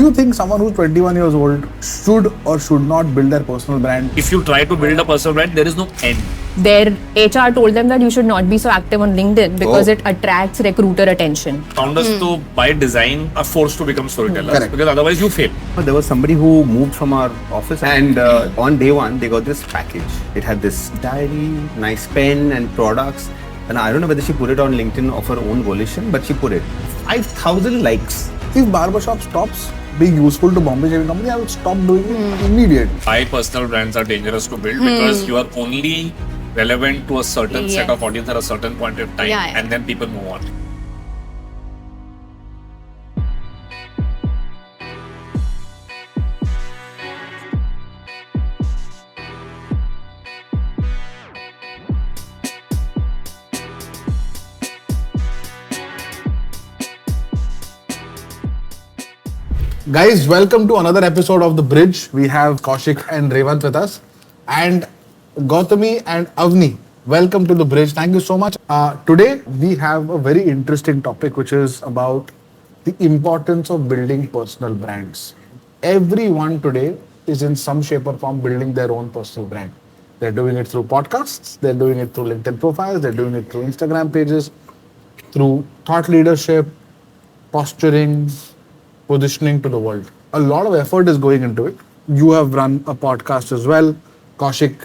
you think someone who's 21 years old should or should not build their personal brand? If you try to build a personal brand, there is no end. Their HR told them that you should not be so active on LinkedIn because it attracts recruiter attention. Founders, to by design, are forced to become storytellers. Correct. Because otherwise you fail. There was somebody who moved from our office and on day one, they got this package. It had this diary, nice pen and products. And I don't know whether she put it on LinkedIn of her own volition, but she put it. 5,000 likes. If BarberShop stops being useful to Bombay Shaving Company, I will stop doing it immediately. Why personal brands are dangerous to build? Because you are only relevant to a certain set of audience at a certain point of time, and then people move on. Guys, welcome to another episode of The Bridge. We have Kaushik and Revant with us. And Goutami and Avani, welcome to The Bridge. Thank you so much. Today, we have a very interesting topic, which is about the importance of building personal brands. Everyone today is in some shape or form building their own personal brand. They're doing it through podcasts, they're doing it through LinkedIn profiles, they're doing it through Instagram pages, through thought leadership, posturing, positioning to the world. A lot of effort is going into it. You have run a podcast as well. Kaushik,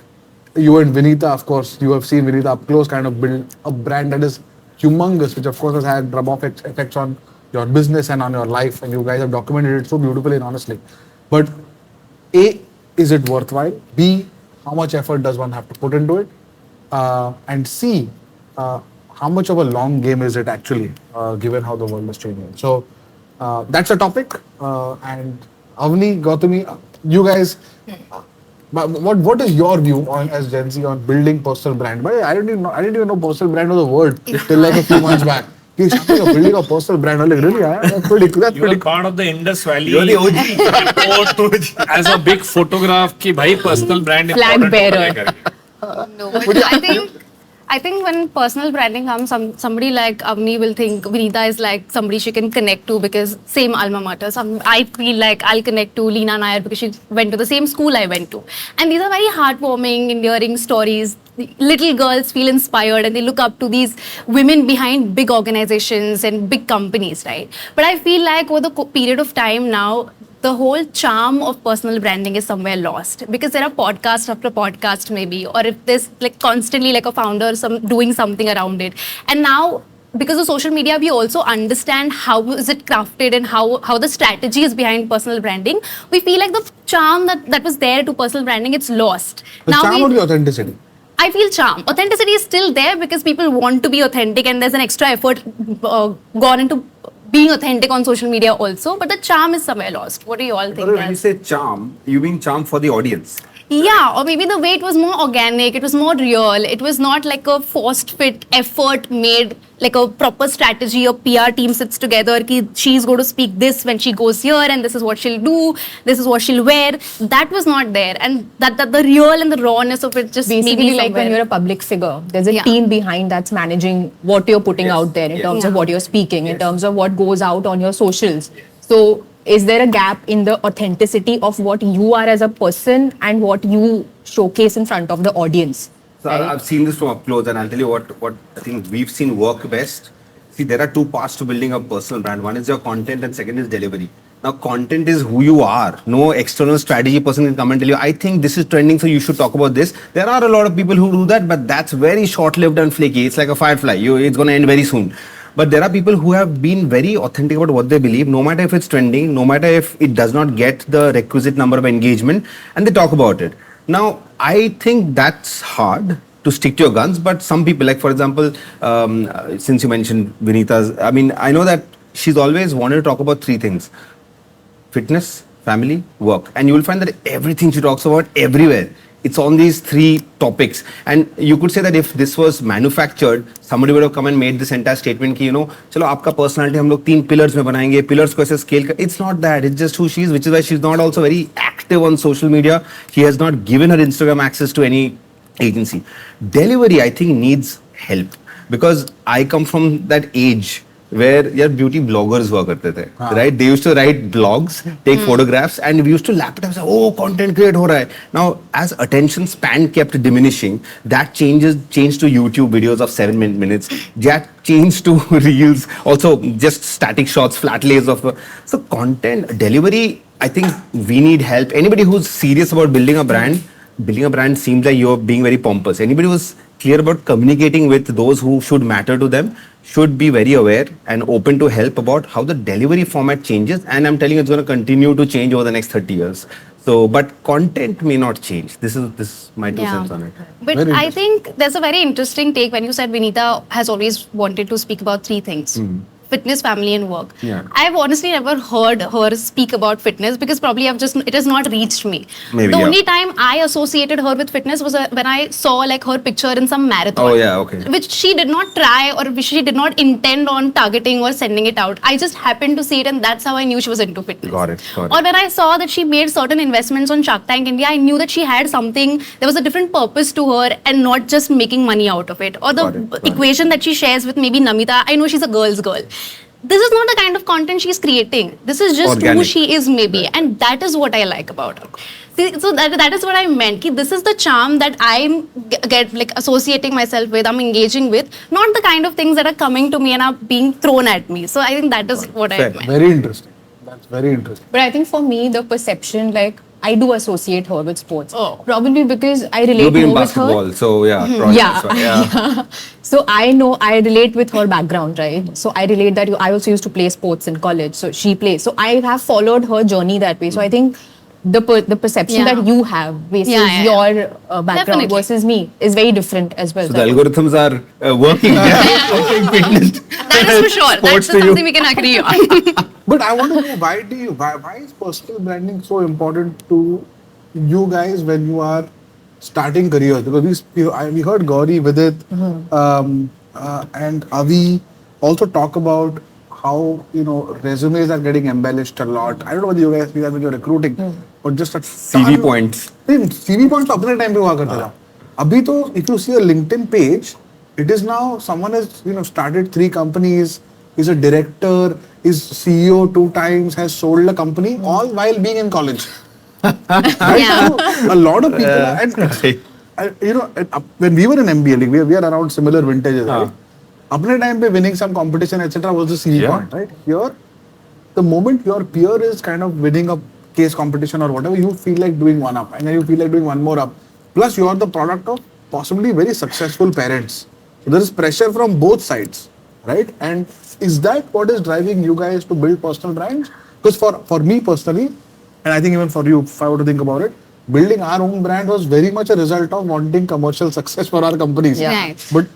you and Vinita, of course, you have seen Vinita up close kind of build a brand that is humongous, which of course has had rub-off effects on your business and on your life, and you guys have documented it so beautifully and honestly. But A, is it worthwhile? B, how much effort does one have to put into it? And C, how much of a long game is it actually, given how the world is changing? So that's a topic. And Avani, Goutami, you guys, what is your view on as Gen Z on building personal brand? But I didn't even know personal brand was a word till like a few months back. Shantanu, you're building a personal brand. I'm like, really? That's pretty part of the Indus Valley. You're the OG. As a big photograph, ki bhai personal brand Flag important bearer. No, but I think when personal branding comes, somebody like Avani will think Vinita is like somebody she can connect to because same alma mater. I feel like I'll connect to Leena Nair because she went to the same school I went to. And these are very heartwarming, endearing stories. Little girls feel inspired and they look up to these women behind big organizations and big companies, right? But I feel like over the period of time now, the whole charm of personal branding is somewhere lost because there are podcast after podcast maybe, or if there's like constantly like a founder doing something around it. And now because of social media, we also understand how is it crafted and how the strategy is behind personal branding. We feel like the charm that was there to personal branding, it's lost. The charm or the authenticity? I feel charm. Authenticity is still there because people want to be authentic and there's an extra effort gone into being authentic on social media also, but the charm is somewhere lost. What do you all think? When you say charm, you mean charm for the audience. Yeah, or maybe the way it was more organic, it was more real, it was not like a forced fit effort made, like a proper strategy, a PR team sits together, ki she's going to speak this when she goes here and this is what she'll do, this is what she'll wear. That was not there, and that the real and the rawness of it just Basically like when you're a public figure, there's a team behind that's managing what you're putting out there in terms of what you're speaking, in terms of what goes out on your socials. So is there a gap in the authenticity of what you are as a person and what you showcase in front of the audience? So I've seen this from up close, and I'll tell you what I think we've seen work best. See, there are two parts to building a personal brand. One is your content and second is delivery. Now, content is who you are. No external strategy person can come and tell you, I think this is trending, so you should talk about this. There are a lot of people who do that, but that's very short-lived and flaky. It's like a firefly. It's going to end very soon. But there are people who have been very authentic about what they believe, no matter if it's trending, no matter if it does not get the requisite number of engagement, and they talk about it. Now, I think that's hard to stick to your guns, but some people, like for example, since you mentioned Vinita's, I mean, I know that she's always wanted to talk about three things: fitness, family, work. And you will find that everything she talks about everywhere, it's on these three topics. And you could say that if this was manufactured, somebody would have come and made this entire statement ki, chalo aapka personality hum log 3 pillars mein banayenge, pillars ko aise scale kar. It's not that, it's just who she is, which is why she's not also very active on social media. She has not given her Instagram access to any agency. Delivery, I think, needs help, because I come from that age where your beauty bloggers हुआ करते थे, right? They used to write blogs, take photographs, and we used to lap it up and say, oh, content create हो रहा है. Now, as attention span kept diminishing, that changed to YouTube videos of 7 minutes. That changed to reels, also just static shots, flat lays of. So content delivery, I think we need help. Anybody who's serious about building a brand seems like you're being very pompous. Anybody who's clear about communicating with those who should matter to them should be very aware and open to help about how the delivery format changes. And I'm telling you, it's going to continue to change over the next 30 years. So, but content may not change. This is my 2 cents on it. But Very I think there's a very interesting take when you said Vinita has always wanted to speak about 3 things. Fitness, family, and work. Yeah. I've honestly never heard her speak about fitness because probably it has not reached me. Maybe, the yeah. only time I associated her with fitness was when I saw like her picture in some marathon. Oh, yeah, okay. Which she did not try or which she did not intend on targeting or sending it out. I just happened to see it and that's how I knew she was into fitness. Got it. Or when I saw that she made certain investments on Shark Tank India, I knew that she had something, there was a different purpose to her and not just making money out of it. Or the equation that she shares with maybe Namita, I know she's a girl's girl. This is not the kind of content she's creating. This is just Organic. who she is maybe. And that is what I like about her. See, so that is what I meant. Ki this is the charm that I'm get like associating myself with, I'm engaging with, not the kind of things that are coming to me and are being thrown at me. So I think that is what I Fair. meant. Very interesting. That's very interesting. But I think for me, the perception, like, I do associate her with sports. Oh. Probably because I relate You've been in more with her. basketball, so yeah. probably that's why, Yeah. So I know I relate with her background, right? So I relate that I also used to play sports in college. So she plays. So I have followed her journey that way. So I think the perception Yeah. that you have basis your background Definitely. versus me is very different as well. So the algorithms are working. Pushing fitness. That is for sure. Sports That's to you. something we can agree on. But I want to know why is personal branding so important to you guys when you are starting careers? Because we heard Gauri, Vidit, and Avi also talk about how resumes are getting embellished a lot. I don't know whether you guys when you're recruiting, but just a CV points. CV points तो अपने time पे हुआ करता था. अभी तो if you see a LinkedIn page, it is now someone has started 3 companies, is a director, is CEO 2 times, has sold a company, all while being in college. Right? Yeah. So, a lot of people, when we were in MBA, like we are around similar vintages, right? अपने time पे winning some competition, etc. was the CV point, right? Here, the moment your peer is kind of winning a case competition or whatever, you feel like doing one up, and then you feel like doing one more up. Plus, you are the product of possibly very successful parents. So there is pressure from both sides, right? And is that what is driving you guys to build personal brands? Because for me personally, and I think even for you, if I were to think about it, building our own brand was very much a result of wanting commercial success for our companies. Yeah. Right. But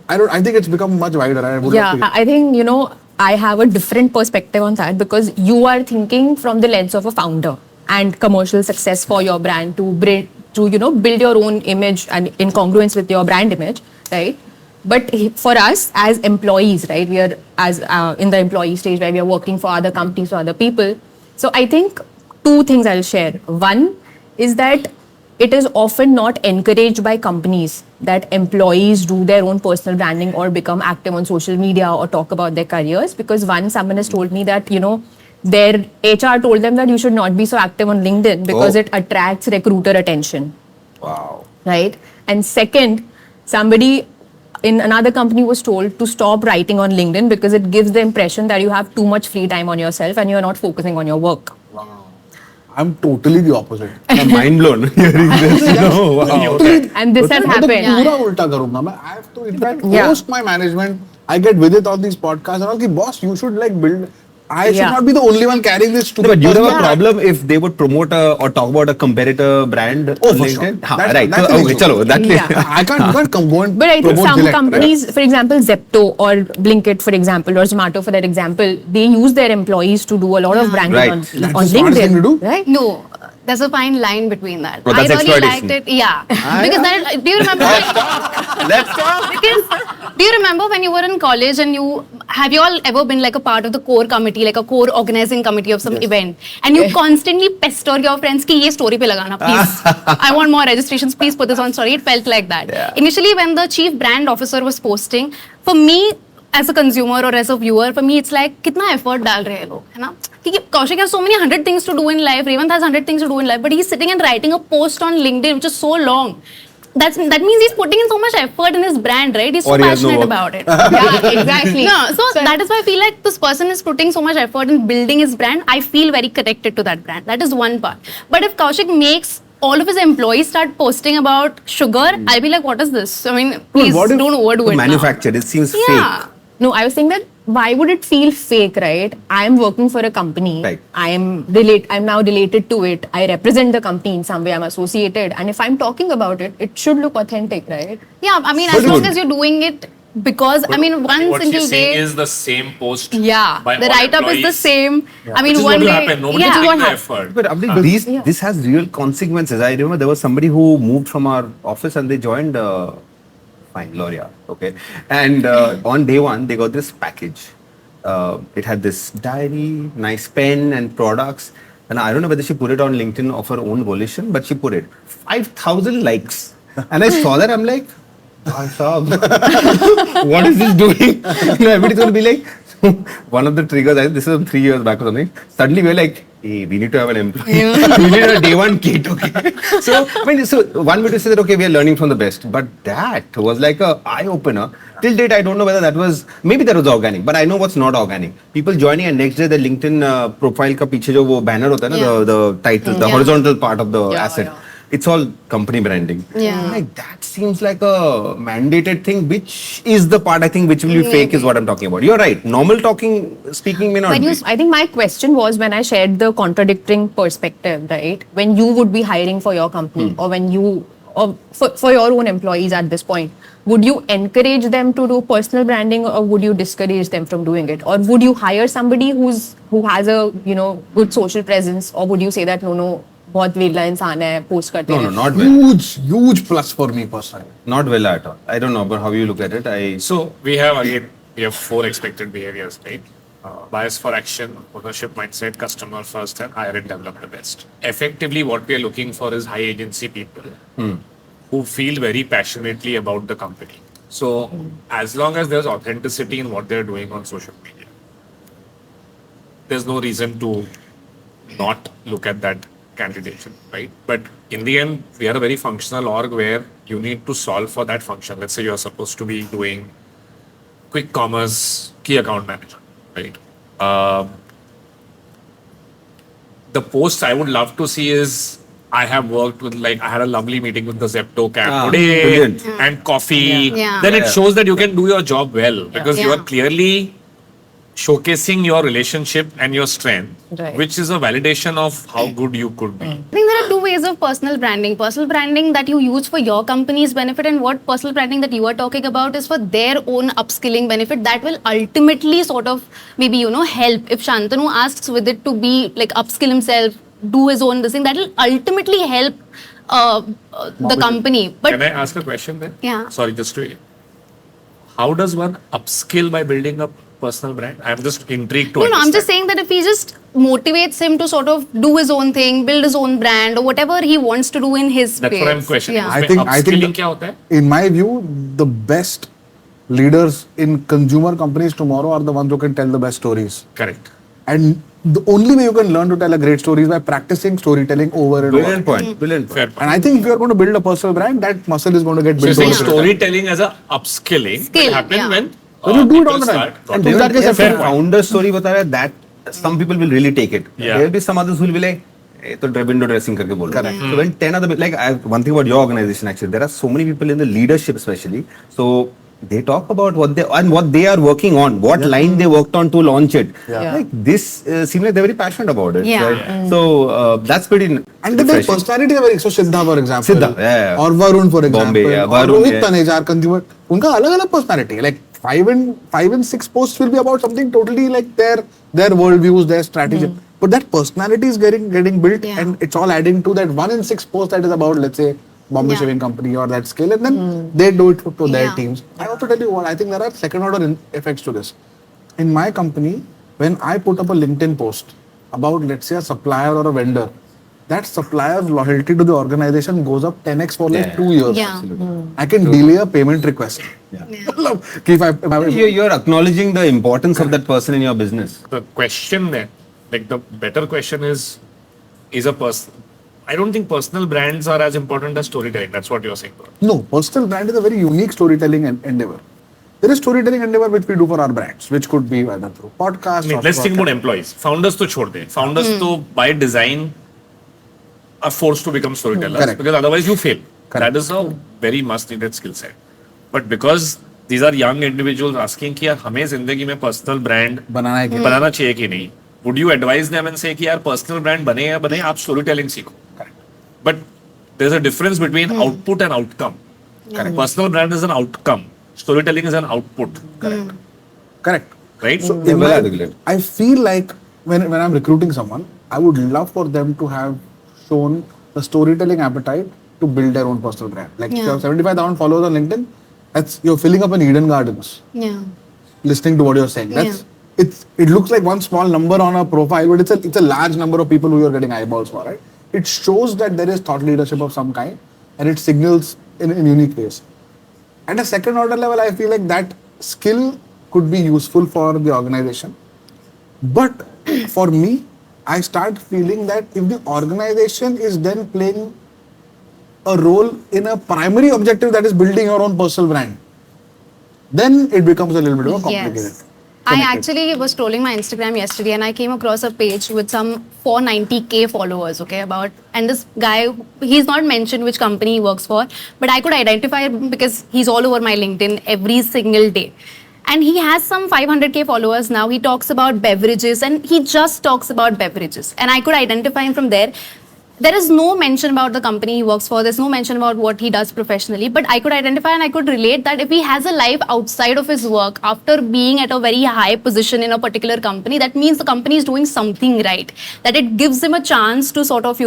I think it's become much wider. I would love to I think, I have a different perspective on that because you are thinking from the lens of a founder and commercial success for your brand to build your own image and in congruence with your brand image, right? But for us as employees, right, we are in the employee stage where we are working for other companies, for other people. So I think 2 things I'll share. One is that it is often not encouraged by companies that employees do their own personal branding or become active on social media or talk about their careers. Because someone has told me that, their HR told them that you should not be so active on LinkedIn because it attracts recruiter attention. Wow. Right? And second, somebody in another company was told to stop writing on LinkedIn because it gives the impression that you have too much free time on yourself and you're not focusing on your work. I'm totally the opposite. I'm mind blown hearing this. No, wow. And this has happened. पूरा उल्टा करूँगा मैं. I have to in fact post my management. I get with it on these podcasts and all. कि boss, you should like build. I should not be the only one carrying this stupid. But you have personal a problem if they would promote or talk about a competitor brand on for sure. LinkedIn? That's- Right. that's So, an okay, issue. chalo, that Yeah. I can't go and But I think promote some Gillette, companies, for example, Zepto or Blinkit, for example, or Zomato, for that example, they use their employees to do a lot of branding Right. on That's the LinkedIn. smartest thing to do. Right? No, there's a fine line between that. Oh, I that's really exploitation. liked it. Yeah. Because then, do you remember? Let's talk. Because do you remember when you were in college and have you all ever been like a part of the core committee, like a core organizing committee of some event, and you constantly pester your friends कि ये story पे लगाना please. I want more registrations. Please put this on story. It felt like that. Yeah. Initially, when the chief brand officer was posting, for me, as a consumer or as a viewer, for me, it's like, कितना effort डाल रहे हैं लोग, है ना? क्योंकि Kaushik has so many 100 things to do in life. Revant has 100 things to do in life, but he's sitting and writing a post on LinkedIn, which is so long. That means he's putting in so much effort in his brand, right? He's so Or he has no passionate work. about it. Yeah, exactly. No, so that is why I feel like this person is putting so much effort in building his brand. I feel very connected to that brand. That is one part. But if Kaushik makes all of his employees start posting about sugar, I'll be like, what is this? I mean, please what if don't overdo it now. Manufactured, it seems Yeah. fake. No, I was saying that why would it feel fake, right? I am working for a company. Right. I'm now related to it. I represent the company in some way. I'm associated. And if I'm talking about it, it should look authentic, right? Yeah, I mean, as long as you're doing it because, I mean, one what single she's saying day. is the same post. Yeah, by the all write-up is the employees. same. I mean, Which is one what will day. happen. Nobody yeah. is taking the What effort. But this has real consequences. I remember there was somebody who moved from our office and they joined L'Oreal. Okay, and on day one they got this package. It had this diary, nice pen, and products. And I don't know whether she put it on LinkedIn of her own volition, but she put it 5,000 likes. And I saw that, I'm like, "Bhai Sahab, what is this doing?" Everybody's going to be like, one of the triggers, this is 3 years back or something. Suddenly we're like, hey, we need to have an employee. We need a day one kit, okay? So, I mean, so one way to say that, okay, we are learning from the best. But that was like a eye-opener. Till date, I don't know whether that was, maybe that was organic, but I know what's not organic. People joining and next day the LinkedIn profile ka piche jo wo banner hota hai na, the title, the horizontal part of the asset. It's all company branding. Yeah. Like that seems like a mandated thing, which is the part I think which will be fake is what I'm talking about. You're right. Normal speaking may not When be. I think my question was when I shared the contradicting perspective, right? When you would be hiring for your company or when you, or for your own employees at this point, would you encourage them to do personal branding or would you discourage them from doing it? Or would you hire somebody who has a, good social presence, or would you say that no, बहुत वेला इंसान है post करते No, हैं no, not well. Huge plus for me personally. Not well at all. I don't know, but how you look at it, So we have 4 expected behaviors, right? Bias for action, ownership mindset, customer first, and hire and develop the best. Effectively, what we are looking for is high agency people who feel very passionately about the company. So as long as there's authenticity in what they're doing on social media, there's no reason to not look at that candidate, right? But in the end, we are a very functional org where you need to solve for that function. Let's say you're supposed to be doing quick commerce key account manager, right? The post I would love to see is I have worked with, like, I had a lovely meeting with the Zepto cab today brilliant. and coffee. Yeah. Then it shows that you can do your job well because you Yeah. are clearly showcasing your relationship and your strength, Right. which is a validation of how good you could be. I think there are 2 ways of personal branding. Personal branding that you use for your company's benefit, and what personal branding that you are talking about is for their own upskilling benefit. That will ultimately sort of maybe, help. If Shantanu asks with it to be like upskill himself, do his own this thing, that will ultimately help the company. But Can I ask a question then? Yeah. Sorry, just to. How does one upskill by building a personal brand? I'm just intrigued to no, I'm understand. just saying that if he just motivates him to sort of do his own thing, build his own brand, or whatever he wants to do in his That's space. what I'm questioning. Yeah. I think upskilling क्या होता है? in my view, the best leaders in consumer companies tomorrow are the ones who can tell the best stories. Correct. And the only way you can learn to tell a great story is by practicing storytelling over and over. Brilliant point. Brilliant point. Fair point. And I think if you are going to build a personal brand, that muscle is going to get So built you're saying over time. storytelling as a upskilling Skill, will happen yeah. when When you do it all people the time. start And talking. do that If as a a founder story बता रहा है, that some people will really take it. Yeah. There will be some others who will be like, "Eh, तो window dressing करके बोल रहा है." So when 10 other like one thing about your organization actually, there are so many people in the leadership especially. So they talk about what they are working on, what line they worked on to launch it. Yeah. Like this seems like they're very passionate about it. Yeah. Right? So that's pretty. And then their refreshing. personality is very, so Siddha for example, Siddha, yeah. or Varun for example, Bombay, yeah, or Varun, Rohit yeah. Taneja, consumer, उनका अलग-अलग personality. Like 5 and 6 posts will be about something totally like their worldviews, their strategy. But that personality is getting built, Yeah. and it's all adding to that 1 in 6 posts that is about, let's say, Bombay Yeah. Shaving Company or that scale, and then they do it to their Yeah. teams. I also tell you what, I think there are second order effects to this. In my company, when I put up a LinkedIn post about, let's say, a supplier or a vendor, that supplier's loyalty to the organization goes up 10x for like Yeah. 2 years. Yeah. I can delay a payment request. Yeah. If I You're acknowledging the importance of that person in your business. The question then, like the better question is a person. I don't think personal brands are as important as storytelling. That's what you're saying, bro. No, personal brand is a very unique storytelling endeavor. There is storytelling endeavor which we do for our brands, which could be either through podcasts. I mean, or let's through think our- about employees. Founders to chhod de. Founders to by design are forced to become storytellers Correct. because otherwise you fail. Correct. That is a very must needed skill set. But because these are young individuals asking कि यार हमें जिंदगी में personal brand बनाना है कि- बनाना चाहिए कि नहीं, would you advise them and say कि यार personal brand बने या बने, आप storytelling सीखो. But there's a difference between output and outcome. Correct. Personal brand is an outcome. Storytelling is an output. Correct. Right? So Yeah, in well my- articulated. I feel like when I'm recruiting someone, I would love for them to have shown the storytelling appetite to build their own personal brand. Like if you have 75,000 followers on LinkedIn, that's you're filling up an Eden Gardens. Yeah. Listening to what you're saying. That's it looks like one small number on a profile, but it's a large number of people who you're getting eyeballs for, right? It shows that there is thought leadership of some kind and it signals in unique ways. At a second order level, I feel like that skill could be useful for the organization. But for me, I start feeling that if the organization is then playing a role in a primary objective that is building your own personal brand, then it becomes a little bit more complicated. Yes. I actually was scrolling my Instagram yesterday and I came across a page with some 490k followers, okay, and this guy, he's not mentioned which company he works for, but I could identify him because he's all over my LinkedIn every single day. And he has some 500k followers now. He talks about beverages and he just talks about beverages. And I could identify him from there. There is no mention about the company he works for. There's no mention about what he does professionally. But I could identify and I could relate that if he has a life outside of his work after being at a very high position in a particular company, that means the company is doing something right. That it gives him a chance to sort of,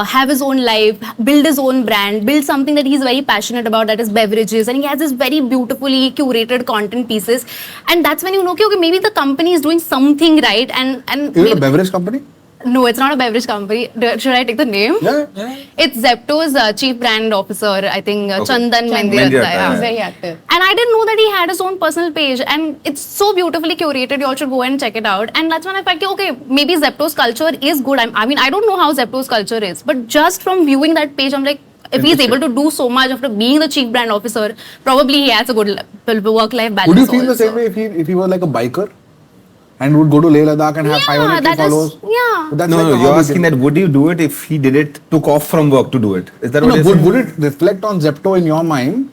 have his own life, build his own brand, build something that he's very passionate about, that is beverages. And he has this very beautifully curated content pieces. And that's when you know, okay, maybe the company is doing something right. And Is it maybe- a beverage company? no, it's not a beverage company. Should I take the name? Yeah. It's Zepto's chief brand officer, I think, Chandan Mendi Mendiratta. Ratta, He's yeah. very active. And I didn't know that he had his own personal page, and it's so beautifully curated. You all should go and check it out. And that's when I felt, okay, maybe Zepto's culture is good. I mean, I don't know how Zepto's culture is, but just from viewing that page, I'm like, if he's able to do so much after being the chief brand officer, probably he has a good work-life balance. Would you feel the also. same way if he was like a biker and would go to Leh Ladakh and have Yeah, 500 that is- followers? yeah. But that's No, like no, a you're hobby asking thing. that would you do it if he took off from work to do it? Is that what No, you're saying? would it reflect on Zepto in your mind?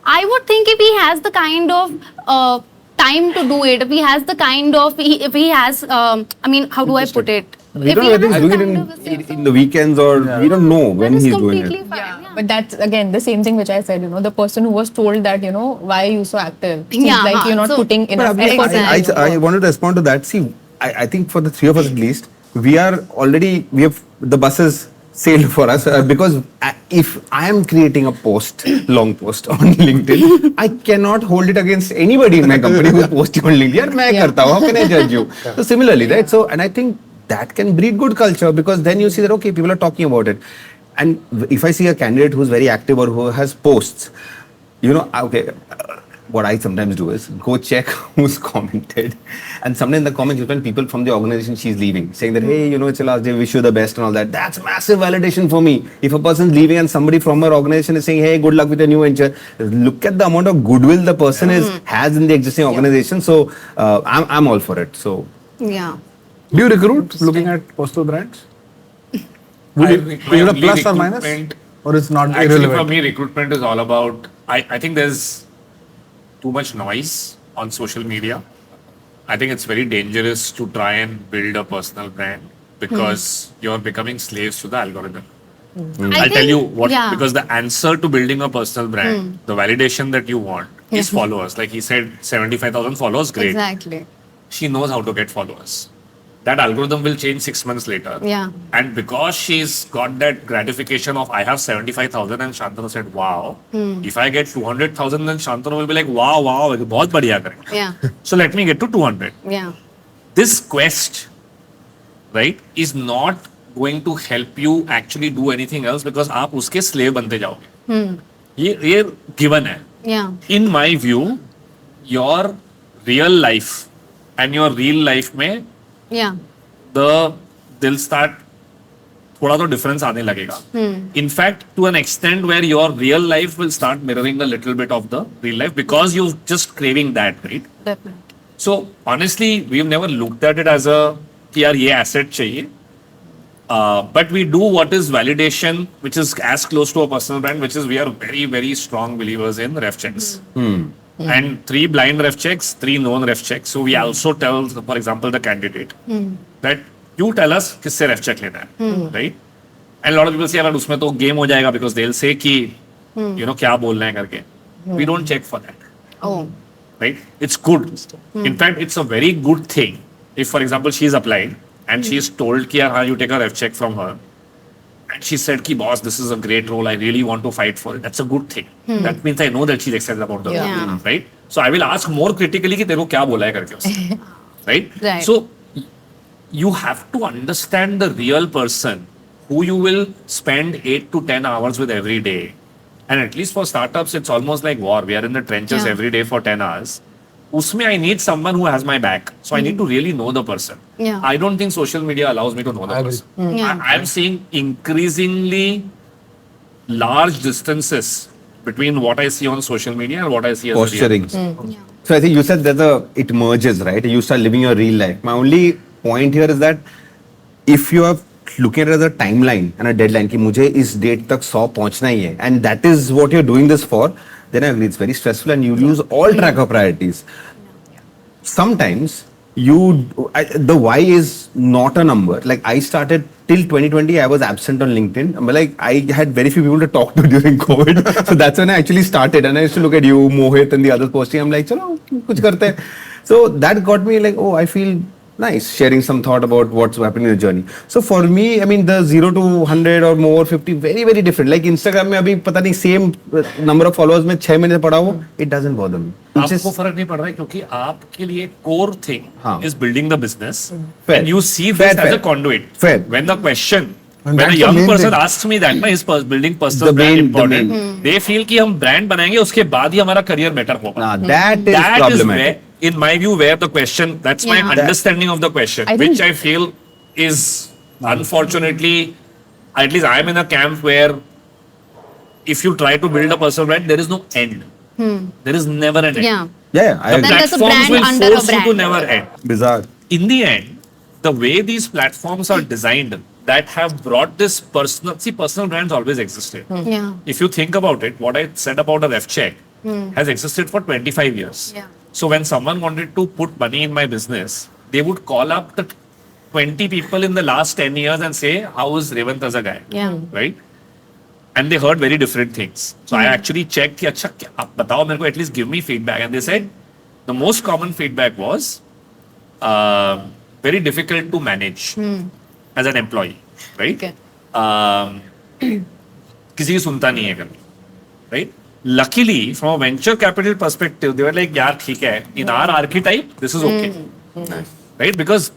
I would think if he has the kind of time to do it, if he has the kind of, if he has, I mean, how do I put it? We If don't he know whether has he's the doing kind it of- in the weekends or we don't know when that is he's doing completely it. fine. Yeah. But that's again the same thing which I said, the person who was told that, why are you so active? Seems Yeah, like you're not so- putting But enough Abhi, effort Exactly. into I wanted to respond to that. See, I think for the three of us at least, we have the buses sailed for us because if I am creating a long post on LinkedIn, I cannot hold it against anybody in my company who's posting on LinkedIn. Yaar, main karta hu, how can I judge you? So similarly, right? So, and I think that can breed good culture because then you see that, okay, people are talking about it. And if I see a candidate who's very active or who has posts, what I sometimes do is go check who's commented. And sometimes in the comments, you find people from the organization she's leaving saying that, hey, it's your last day, wish you the best and all that. That's massive validation for me. If a person's leaving and somebody from her organization is saying, hey, good luck with your new venture, look at the amount of goodwill the person has in the existing organization. So I'm all for it. So Yeah. Do you recruit looking at personal brands? Is My it a only plus or minus? recruitment- Or it's not Actually, for irrelevant? me, recruitment is all about. I think there's too much noise on social media. I think it's very dangerous to try and build a personal brand because you're becoming slaves to the algorithm. I'll tell you what, yeah. because the answer to building a personal brand, the validation that you want is followers. Like he said, 75,000 followers, great. Exactly. She knows how to get followers. That algorithm will change 6 months later. Yeah. And because she's got that gratification of I have 75,000 and Shantanu said, wow, if I get 200,000, then Shantanu will be like, wow, बहुत बढ़िया करें. Yeah. So let me get to 200. Yeah. This quest, right, is not going to help you actually do anything else because आप उसके slave बनते जाओगे. ये given है. Yeah. In my view, your real life and your real life में Yeah. they'll start थोड़ा तो difference आने लगेगा. In fact, to an extent where your real life will start mirroring a little bit of the real life because you're just craving that, right? Definitely. So honestly, we've never looked at it as a कि यार ये asset चाहिए. But we do what is validation, which is as close to a personal brand, which is we are very, very strong believers in ref checks. And 3 blind ref checks, 3 known ref checks. So we also tell, for example, the candidate that you tell us किससे ref check लेना है, right? And a lot of people say यार उसमें तो game हो जाएगा because they'll say कि you know क्या बोलना है करके. We don't check for that, Oh. right? It's good. In fact, it's a very good thing if, for example, she's applied and she's told कि यार you take a ref check from her. And she said, "Ki boss, this is a great role. I really want to fight for it." That's a good thing. That means I know that she's excited about the Yeah. role, right? So I will ask more critically कि तेरे को क्या बोला है करके उसने, right? Right. So you have to understand the real person who you will spend 8 to 10 hours with every day. And at least for startups, it's almost like war. We are in the trenches Yeah. every day for 10 hours. Usme I need someone who has my back. So I need to really know the person. Yeah. I don't think social media allows me to know the I agree. person. Yeah. I'm seeing increasingly large distances between what I see on social media and what I see as a real Posturing. person. Yeah. So I think you said that it merges, right? You start living your real life. My only point here is that if you are looking at it as a timeline and a deadline कि मुझे इस date तक 100 पहुंचना ही है, and that is what you're doing this for, then I agree it's very stressful and you lose all track of priorities. Sometimes the why is not a number. Like I started till 2020, I was absent on LinkedIn. But like I had very few people to talk to during COVID. So that's when I actually started. And I used to look at you, Mohit and the others posting. I'm like, chalo, kuch karte hain. So that got me like, oh, I feel nice sharing some thought about what's happening in the journey. So for me, I mean, the 0 to 100 or more, 50, very, very different. Like Instagram में अभी पता नहीं same number of followers में 6 महीने पड़ा हो, it doesn't bother me. It's आपको just, फर्क नहीं पड़ रहा है क्योंकि आपके लिए core thing हाँ. is building the business Fair. and you see Fair, this as fair. a conduit. Fair. When the question, And when a that's the young main person thing. asks me that, ना is building personal The brand main- the important, main. they feel कि हम brand बनाएंगे उसके बाद ही हमारा career matter होगा. nah, that is That is problematic. where, in my view, where the question, that's my Yeah. understanding of the question, I think- which I feel is unfortunately, at least I'm in a camp where if you try to build a personal brand, there is no end. There is never an end. Yeah. Yeah, I The agree. Then there's a platforms brand will under a force you to brand. never end. Bizarre. In the end, the way these platforms are designed that have brought this personal brands always existed. Yeah. If you think about it, what I said about a ref check has existed for 25 years. Yeah. So when someone wanted to put money in my business, they would call up the 20 people in the last 10 years and say, how is Revant as a guy? Yeah. Right? And they heard very different things. So I actually checked, कि अच्छा आप बताओ मेरे को, at least give me feedback. And they said, the most common feedback was very difficult to manage as an employee, right? Okay. किसी की सुनता नहीं है कभी, right? Luckily, from a venture capital perspective, they were like, यार ठीक है, in our archetype, this is okay, right? Because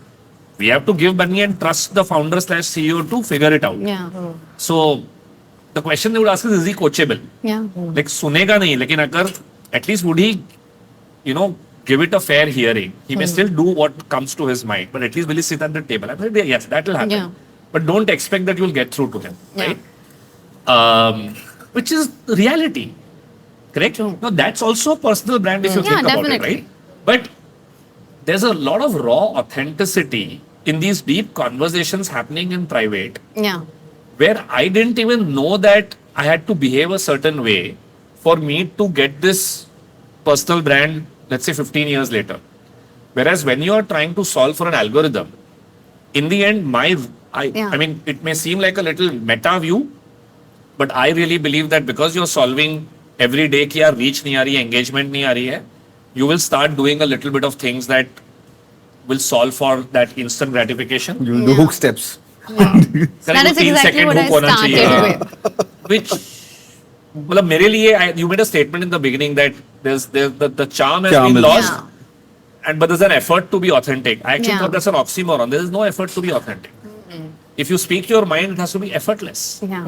we have to give money and trust the founder / CEO to figure it out. Yeah. So the question they would ask is he coachable? Yeah. Like सुनेगा नहीं, लेकिन अगर at least would he, you know, give it a fair hearing? He may still do what comes to his mind, but at least will he sit at the table? I said, yes, that will happen. Yeah. But don't expect that you'll get through to him, Yeah. right? Which is reality, correct? True. No, that's also a personal brand if you Yeah, think about definitely. it, right? But there's a lot of raw authenticity in these deep conversations happening in private, Yeah. where I didn't even know that I had to behave a certain way for me to get this personal brand, let's say 15 years later. Whereas when you are trying to solve for an algorithm, in the end, Yeah. I mean, it may seem like a little meta view, but I really believe that because you're solving every day कि यार reach नहीं आ रही है, engagement नहीं आ रही है, you will start doing a little bit of things that will solve for that instant gratification. You do hook steps. That is exactly what I started with. Which, मतलब मेरे लिए, you made a statement in the beginning that the charm has Charm been is- lost, Yeah. but there's an effort to be authentic. I actually Yeah. thought that's an oxymoron. There is no effort to be authentic. If you speak your mind, it has to be effortless. Yeah.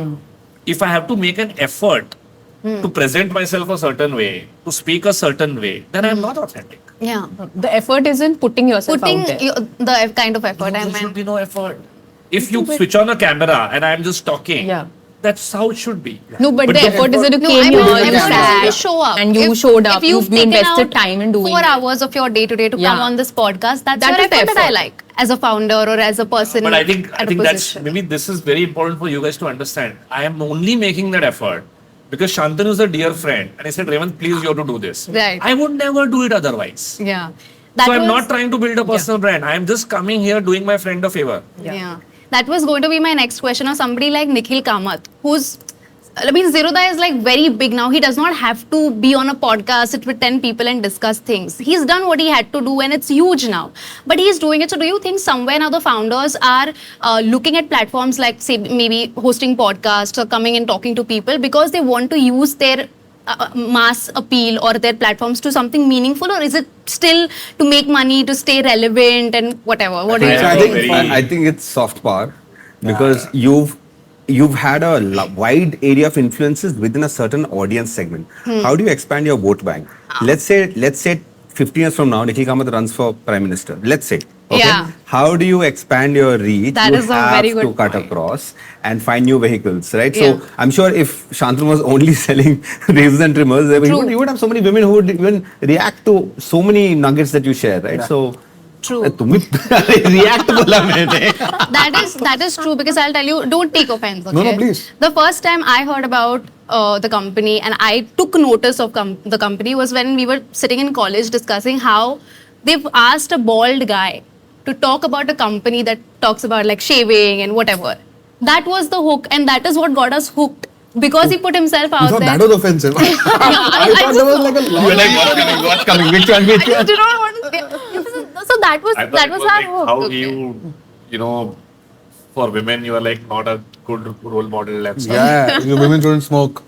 If I have to make an effort to present myself a certain way, to speak a certain way, then I'm not authentic. Yeah. The effort is in putting yourself Putting out there. the kind of effort I There should meant. be no effort. If you switch on a camera and I'm just talking, Yeah. that's how it should be. No, but the effort is that you No, came I here, mean, you effort sat, is to show up. and you If- showed up. If you've You taken invested out time in doing 4 it. hours of your day to day to Yeah. come on this podcast, that's That your is the effort that I effort. like as a founder or as a person. But I think at a that's position. maybe this is very important for you guys to understand. I am only making that effort because Shantanu is a dear friend, and I said, Revant, please, you have to do this. Right. I would never do it otherwise. Yeah. So I'm not trying to build a personal brand. I'm just coming here doing my friend a favor. Yeah. That was going to be my next question of somebody like Nikhil Kamath, who's, I mean, Zerodha is like very big now. He does not have to be on a podcast, sit with 10 people and discuss things. He's done what he had to do and it's huge now. But he's doing it. So do you think somewhere now the founders are looking at platforms like, say, maybe hosting podcasts or coming and talking to people because they want to use their mass appeal or their platforms to something meaningful, or is it still to make money, to stay relevant and whatever? What do you So I think? think I think it's soft power because you've had a wide area of influences within a certain audience segment. How do you expand your vote bank? Let's say 15 years from now, Nikhil Kamath runs for Prime Minister. Let's say. Okay? Yeah. How do you expand your reach? That you is a have very to good cut point. across and find new vehicles, right? Yeah. So I'm sure if Shantanu was only selling razors and trimmers, you would have so many women who would even react to so many nuggets that you share, right? So True. react बोला मैंने. That is true because I'll tell you, don't take offense. Okay? No, please. The first time I heard about the company and I took notice of the company was when we were sitting in college discussing how they've asked a bald guy to talk about a company that talks about like shaving and whatever. That was the hook, and that is what got us hooked because he put himself You out thought there. that was offensive. I thought there was like a lot. You're like, what's coming? Which one? I just did not want to. So that was I thought that it was was our like hook. how Okay. you know, for women, you are like not a good role model and stuff. Yeah, you women shouldn't smoke.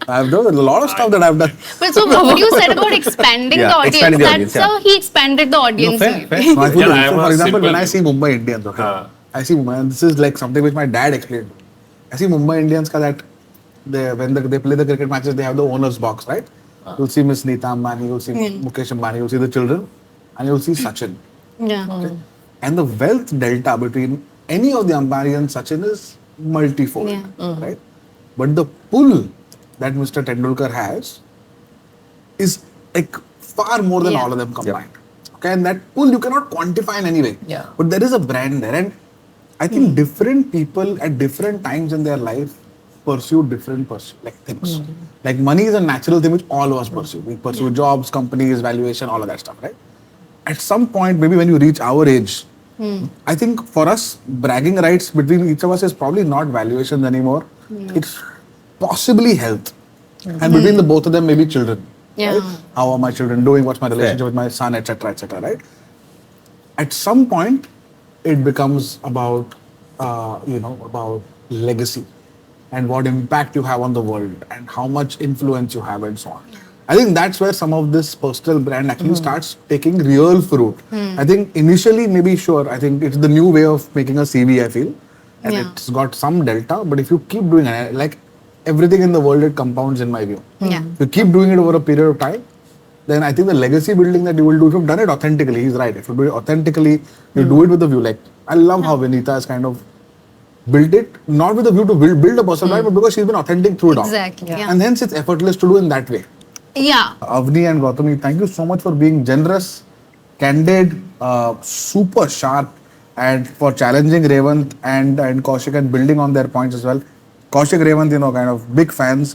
I've done a lot of stuff that I've done. But so what you said about expanding Yeah, the audience, expanding the that's audience, yeah. how he expanded the audience. fair, fair. No, I feel Yeah, like- I so have for a example, when simple- I see Mumbai Indians, okay, I see Mumbai, and this is like something which my dad explained. I see Mumbai Indians that when they play the cricket matches, they have the owner's box, right? You'll see Miss Neeta Ambani, you'll see Mukesh Ambani, you'll see the children, and you'll see Sachin. Yeah. And the wealth delta between any of the Ambani and Sachin is multifold, Yeah. right? But the pull that Mr. Tendulkar has is like far more than Yeah. all of them combined. Okay, and that pull you cannot quantify in any way. Yeah. But there is a brand there, and I think different people at different times in their life pursue different things. Like money is a natural thing which all of us pursue. We pursue jobs, companies, valuation, all of that stuff, right? At some point, maybe when you reach our age, I think for us, bragging rights between each of us is probably not valuations anymore. It's possibly health. And between the both of them, maybe children. Yeah. Right? How are my children doing? What's my relationship with my son, etc., right? At some point, it becomes about, about legacy and what impact you have on the world and how much influence you have and so on. I think that's where some of this personal brand actually starts taking real fruit. I think initially, maybe sure, I think it's the new way of making a CV, I feel. And Yeah. it's got some delta, but if you keep doing it, like everything in the world, it compounds in my view. Yeah. If you keep doing it over a period of time, then I think the legacy building that you will do, if you've done it authentically, he's right. If you do it authentically, you do it with a view. Like, I love how Vinita has kind of built it, not with a view to build a personal brand, but because she's been authentic through it all. Exactly, yeah. And hence it's effortless to do in that way. Yeah. Avani and Goutami, thank you so much for being generous, candid, super sharp, and for challenging Revant and Kaushik and building on their points as well. Kaushik, Revant, kind of big fans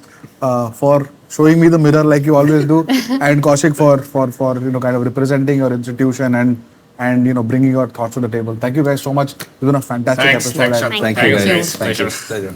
for showing me the mirror like you always do, and Kaushik for kind of representing your institution and bringing your thoughts to the table. Thank you guys so much. It's been a fantastic Thanks, episode. thanks, and Shantanu. Thank you, Thanks, guys. Pleasure. Pleasure.